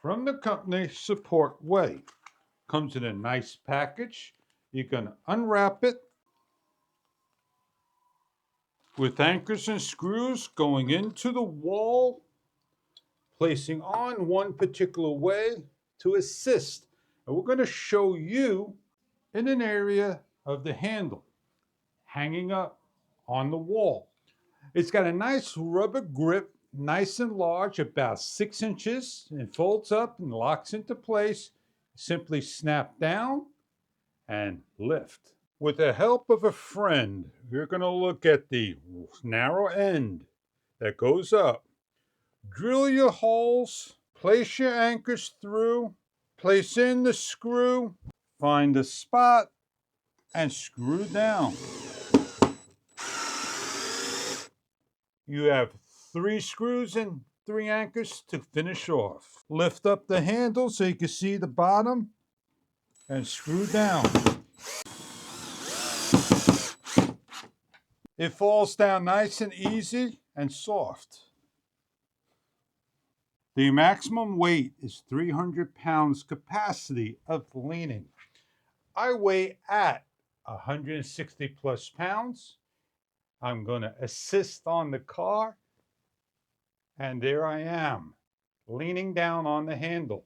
from the company Support Way. Comes in a nice package. You can unwrap it with anchors and screws going into the wall, placing on one particular way to assist. And we're going to show you in an area of the handle hanging up on the wall. It's got a nice rubber grip, nice and large, about 6 inches, and folds up and locks into place. Simply snap down and lift. With the help of a friend, you're going to look at the narrow end that goes up. Drill your holes, place your anchors through, place in the screw, find the spot, and screw down. You have 3 screws and 3 anchors to finish off. Lift up the handle so you can see the bottom and screw down. It falls down nice and easy and soft. The maximum weight is 300 pounds capacity of leaning. I weigh at 160 plus pounds. I'm going to assist on the car, and there I am, leaning down on the handle.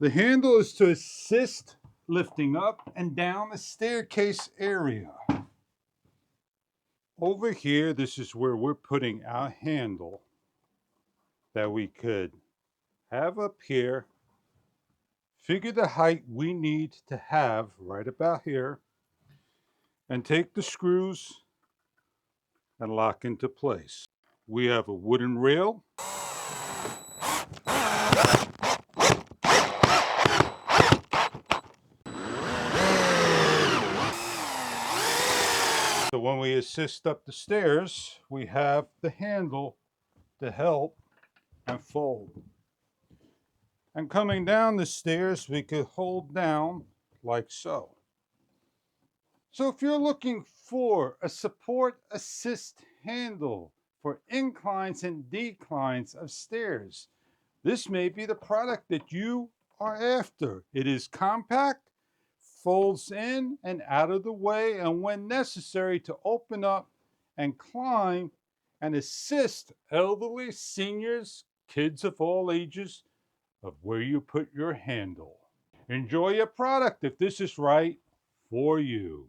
The handle is to assist lifting up and down the staircase area. Over here, this is where we're putting our handle that we could have up here. Figure the height we need to have right about here, and take the screws and lock into place. We have a wooden rail. So when we assist up the stairs, we have the handle to help and fold. And coming down the stairs, we could hold down like so. So if you're looking for a support assist handle for inclines and declines of stairs, this may be the product that you are after. It is compact, folds in and out of the way, and when necessary to open up and climb and assist elderly, seniors, kids of all ages of where you put your handle. Enjoy your product if this is right for you.